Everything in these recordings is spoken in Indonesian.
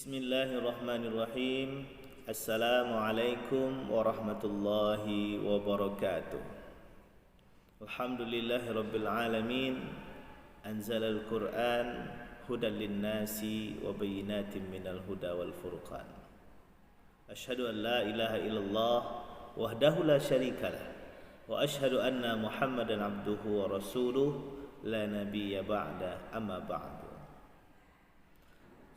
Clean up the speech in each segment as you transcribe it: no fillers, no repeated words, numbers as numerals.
Bismillahirrahmanirrahim. Assalamualaikum warahmatullahi wabarakatuh. Alhamdulillahirabbil alamin. Anzalal Qur'an hudan linnasi wa bayyinatin minal huda wal furqan. Asyhadu an la ilaha illallah wahdahu la syarikalah wa asyhadu anna Muhammadan abduhu wa rasuluh la nabiyya ba'da amma ba'du.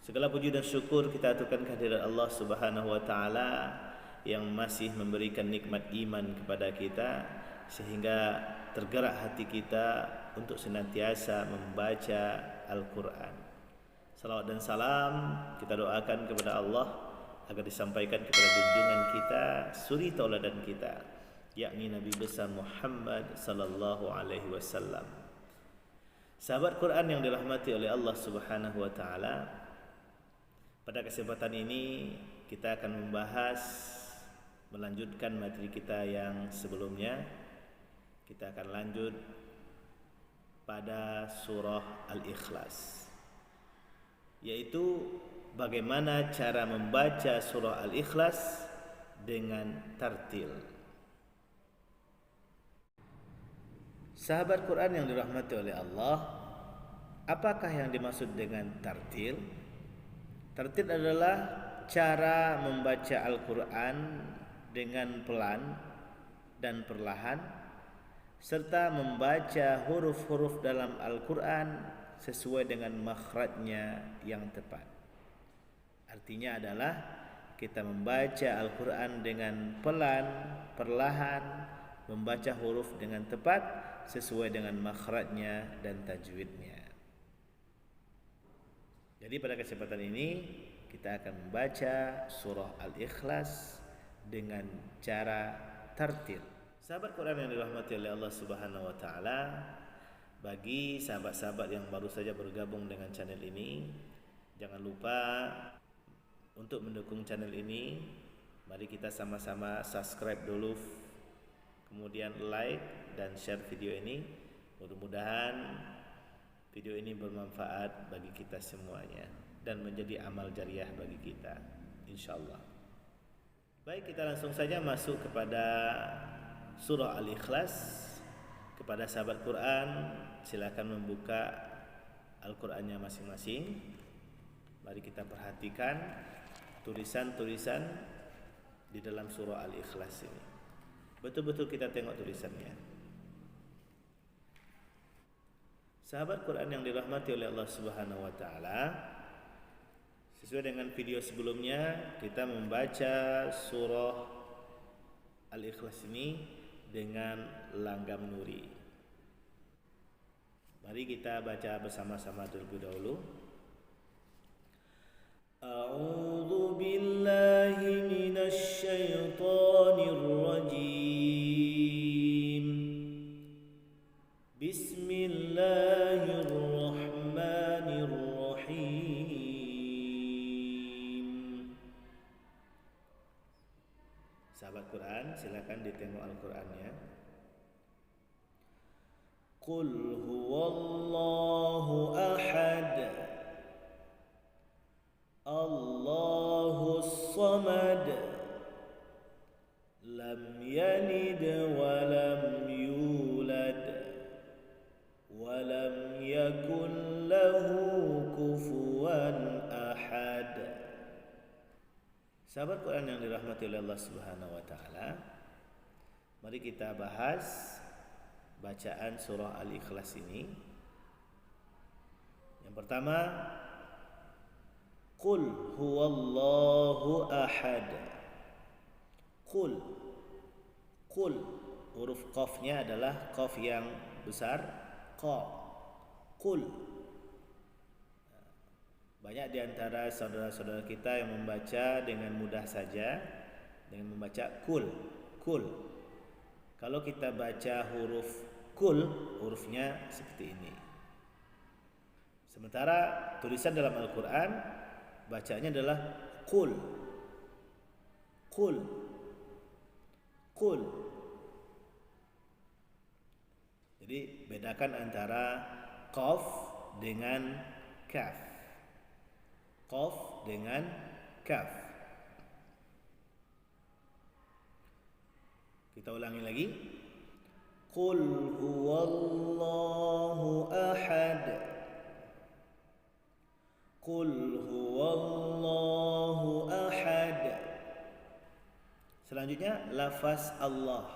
Segala puji dan syukur kita aturkan kehadirat Allah Subhanahu wa taala yang masih memberikan nikmat iman kepada kita sehingga tergerak hati kita untuk senantiasa membaca Al-Qur'an. Salawat dan salam kita doakan kepada Allah agar disampaikan kepada junjungan kita, suri tauladan kita, yakni Nabi besar Muhammad sallallahu alaihi wasallam. Sahabat Quran yang dirahmati oleh Allah Subhanahu wa taala, pada kesempatan ini kita akan melanjutkan materi kita yang sebelumnya. Kita akan lanjut pada surah Al-Ikhlas, yaitu bagaimana cara membaca surah Al-Ikhlas dengan tartil. Sahabat Quran yang dirahmati oleh Allah, apakah yang dimaksud dengan tartil? Tartil adalah cara membaca Al-Quran dengan pelan dan perlahan, serta membaca huruf-huruf dalam Al-Quran sesuai dengan makhrajnya yang tepat. Artinya adalah kita membaca Al-Quran dengan pelan, perlahan, membaca huruf dengan tepat sesuai dengan makhrajnya dan tajwidnya. Jadi pada kesempatan ini kita akan membaca surah Al-Ikhlas dengan cara tartil. Sahabat Quran yang dirahmati oleh Allah Subhanahu wa taala, bagi sahabat-sahabat yang baru saja bergabung dengan channel ini, jangan lupa untuk mendukung channel ini. Mari kita sama-sama subscribe dulu, kemudian like dan share video ini. Mudah-mudahan video ini bermanfaat bagi kita semuanya dan menjadi amal jariah bagi kita, insyaallah. Baik, kita langsung saja masuk kepada surah Al-Ikhlas. Kepada sahabat Quran, silakan membuka Al-Qur'annya masing-masing. Mari kita perhatikan tulisan-tulisan di dalam surah Al-Ikhlas ini. Betul-betul kita tengok tulisannya. Sahabat Quran yang dirahmati oleh Allah Subhanahu wa taala, sesuai dengan video sebelumnya kita membaca surah Al-Ikhlas ini dengan langgam nuri. Mari kita baca bersama-sama terlebih dahulu. A'udzu billahi minasy syaithanir rajim. Bismillahirrahmanirrahim. Sahabat Quran, silakan ditengok Al-Qur'annya. Qul huwallahu ahad, Allahus samad, lam yalid wa lam yulad wa lam yakun lahu kufuwan ahad. Sahabat Quran yang dirahmati oleh Allah Subhanahu wa taala, mari kita bahas bacaan surah Al-Ikhlas ini. Yang pertama, Qul huwallahu ahad. Qul, huruf qafnya adalah qaf yang besar, qa. Qul. Banyak di antara saudara-saudara kita yang membaca dengan mudah saja dengan membaca kul. Kalau kita baca huruf kul, hurufnya seperti ini. Sementara tulisan dalam Al-Quran bacanya adalah qul. Jadi bedakan antara qaf dengan kaf. Qaf dengan kaf. Kita ulangi lagi. Qul huwallahu ahad. Qul huwallahu ahad. Selanjutnya lafaz Allah.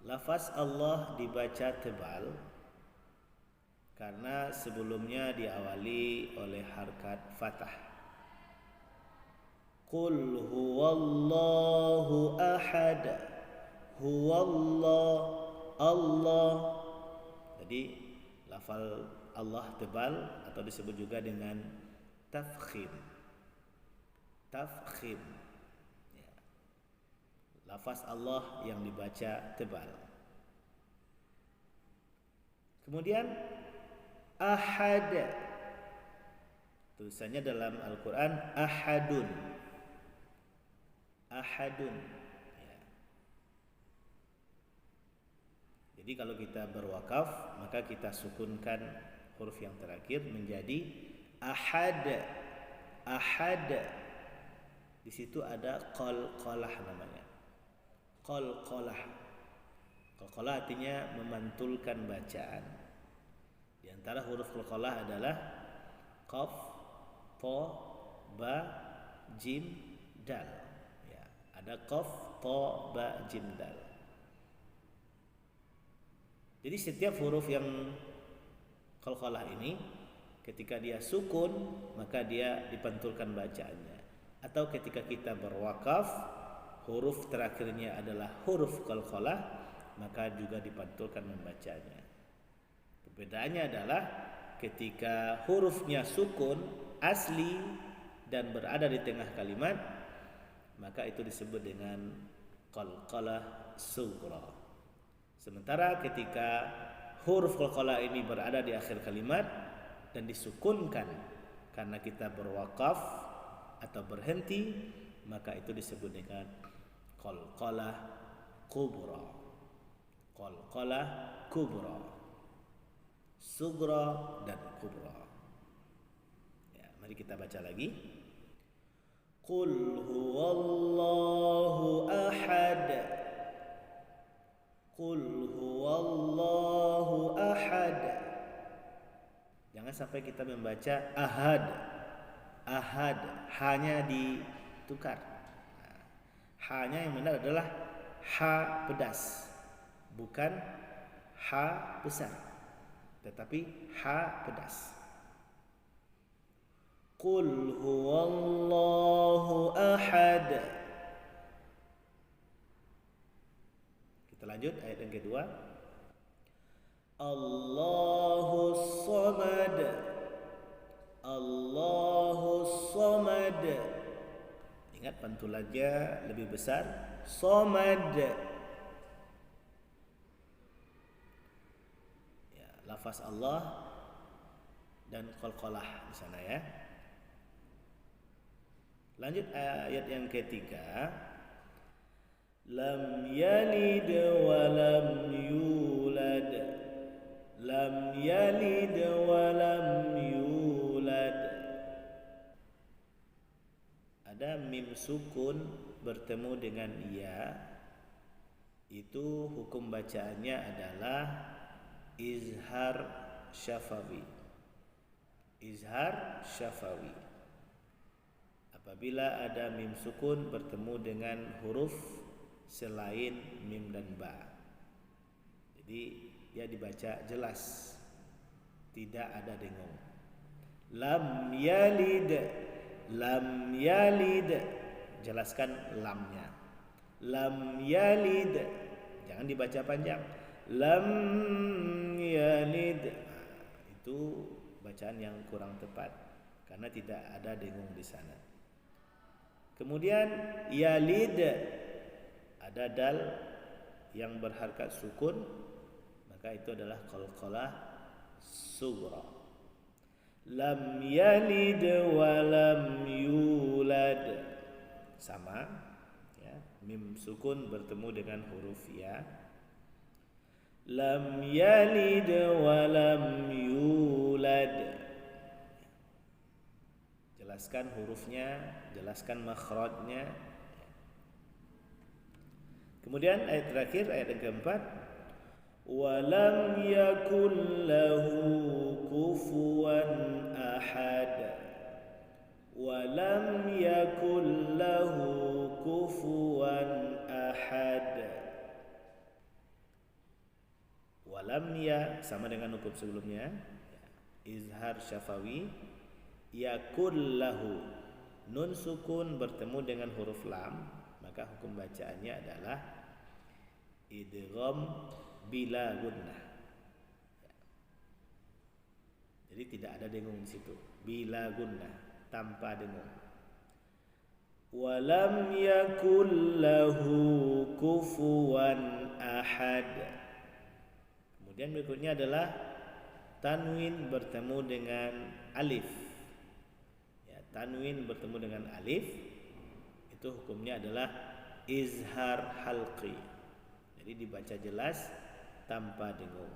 Lafaz Allah dibaca tebal karena sebelumnya diawali oleh harkat fathah. Qul huwallahu ahad. Huwallah, Allah. Jadi lafal Allah tebal atau disebut juga dengan tafkhim. Tafkhim. Ya. Lafaz Allah yang dibaca tebal. Kemudian ahad. Tulisannya dalam Al-Quran ahadun. Ahadun. Ya. Jadi kalau kita berwakaf, maka kita sukunkan huruf yang terakhir menjadi ahad. Ahad. Di situ ada qalqalah namanya. Qalqalah. Qalqalah artinya memantulkan bacaan. Di antara huruf qalqalah adalah qaf, ta, ba, jim, dal. Ya, ada qaf, ta, ba, jim, dal. Jadi setiap huruf yang qalqalah ini ketika dia sukun maka dia dipantulkan bacaannya. Atau ketika kita berwakaf huruf terakhirnya adalah huruf qalqalah maka juga dipantulkan membacanya. Perbedaannya adalah ketika hurufnya sukun asli dan berada di tengah kalimat maka itu disebut dengan qalqalah sughra. Sementara ketika huruf qalqalah ini berada di akhir kalimat dan disukunkan karena kita berwakaf atau berhenti maka itu disebut dengan qalqalah kubra. Qalqalah kubra. Sughra dan kubra. Ya, mari kita baca lagi. Qul huwallahu ahad. Qul huwallahu ahad. Jangan sampai kita membaca ahad. Ahad hanya ditukar. Hanya yang benar adalah ha pedas, bukan ha besar, tetapi ha pedas. Qul huwallahu ahad. Kita lanjut ayat yang kedua. Allahus samad. Allahus samad. Ingat pantulannya lebih besar. Samad. Ya, lafaz Allah dan qalqalah di sana ya. Lanjut ayat yang ketiga. Lam yalid wa lam yulad. Lam yalid wa lam yulad. Ada mim sukun bertemu dengan ya. Itu hukum bacaannya adalah izhar syafawi. Izhar syafawi. Apabila ada mim sukun bertemu dengan huruf selain mim dan ba. Jadi dia dibaca jelas, tidak ada dengung. Lam yalid. Lam yalid. Jelaskan lamnya. Lam yalid. Jangan dibaca panjang. Lam yalid. Itu bacaan yang kurang tepat karena tidak ada dengung di sana. Kemudian yalid, ada dal yang berharkat sukun, maka itu adalah qalqalah sughra. Lam yalid wa lam yulad. Sama ya, mim sukun bertemu dengan huruf ya. Lam yalid wa lam yulad. jelaskan hurufnya, jelaskan makhrajnya. Kemudian ayat terakhir, ayat yang keempat, walam yakul lahu kufuwan ahad. Walam yakul lahu kufuwan ahad. Walam ya sama dengan hukum sebelumnya, izhar syafawi. Yakul lahu, nun sukun bertemu dengan huruf lam, maka hukum bacaannya adalah idgham bila gunnah. Jadi tidak ada dengung di situ. Bila gunnah, tanpa dengung. Walam yakul lahu kufuwan ahad. Kemudian berikutnya adalah tanwin bertemu dengan alif. Ya, tanwin bertemu dengan alif itu hukumnya adalah izhar halqi. Jadi dibaca jelas tanpa dengung.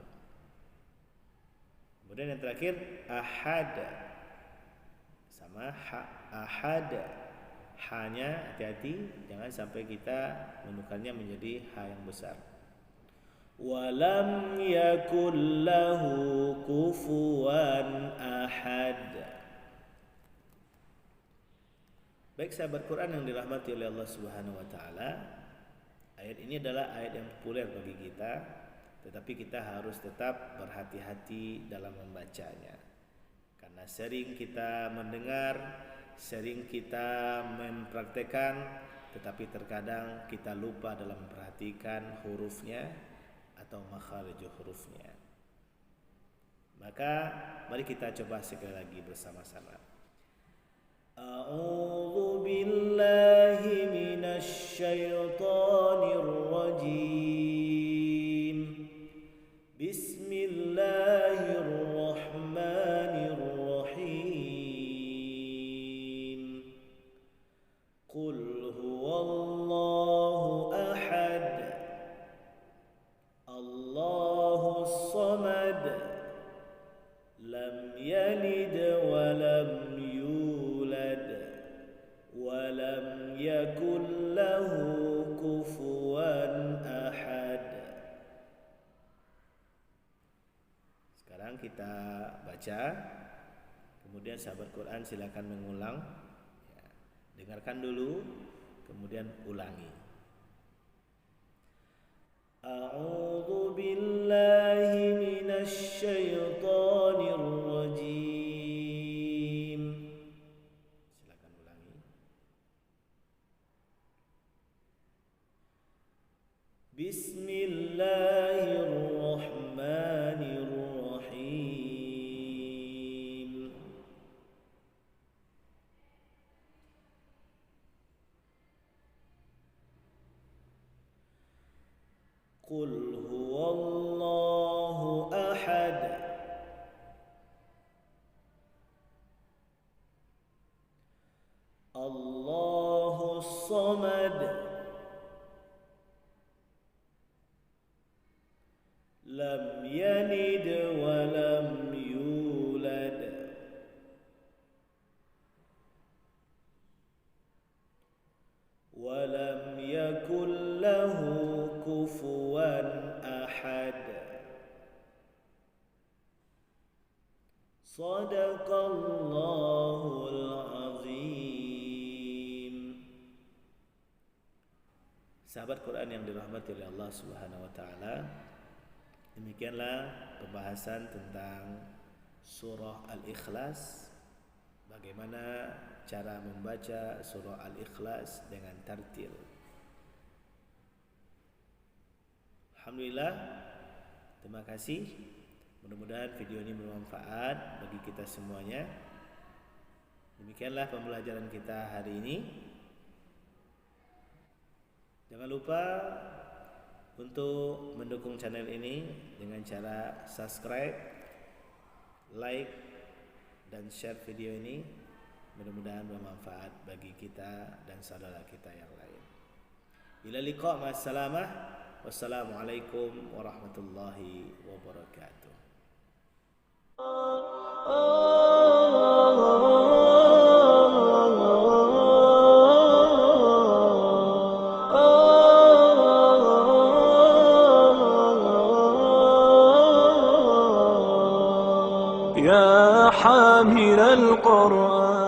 Kemudian yang terakhir ahad. Sama ha, ahad. Ha-nya hati-hati, jangan sampai kita menukarnya menjadi ha yang besar. Walam yakul lahu kufuwan ahad. Baik sahabat Quran yang dirahmati oleh Allah Subhanahu wa taala, ayat ini adalah ayat yang populer bagi kita, tetapi kita harus tetap berhati-hati dalam membacanya. Karena sering kita mendengar, sering kita mempraktekkan, tetapi terkadang kita lupa dalam memperhatikan hurufnya atau makharij hurufnya. Maka mari kita coba sekali lagi bersama-sama. A'udzu billahi minasy syaithanir rajim. Bismillahirrahmanirrahim. Qul huwallahu ahad. Allahus samad. Lam yalid wa lam yulad wa lam yakul lahu kufuwan ahad. Sekarang kita baca, kemudian sahabat Quran silakan mengulang. Ya, dengarkan dulu, kemudian ulangi. A'udzu billahi minasy syaithanir rajim. Silakan ulangi. Bismillahirrahmanirrahim. Qul huwallahu ahad. Allahus samad. Lam yalid wa lam yulad wa lam yakul lahu kufuwan ahad. Shadaqallahul azim. Sahabat Quran yang dirahmati oleh Allah Subhanahu wa taala, demikianlah pembahasan tentang surah Al-Ikhlas. Bagaimana cara membaca surah Al-Ikhlas dengan tartil. Alhamdulillah, terima kasih. Mudah-mudahan video ini bermanfaat bagi kita semuanya. Demikianlah pembelajaran kita hari ini. Jangan lupa untuk mendukung channel ini dengan cara subscribe, like, dan share video ini. Mudah-mudahan bermanfaat bagi kita dan saudara kita yang lain. Ila liqa, ma'assalamah. Wassalamualaikum warahmatullahi wabarakatuh. يا حامل القرآن.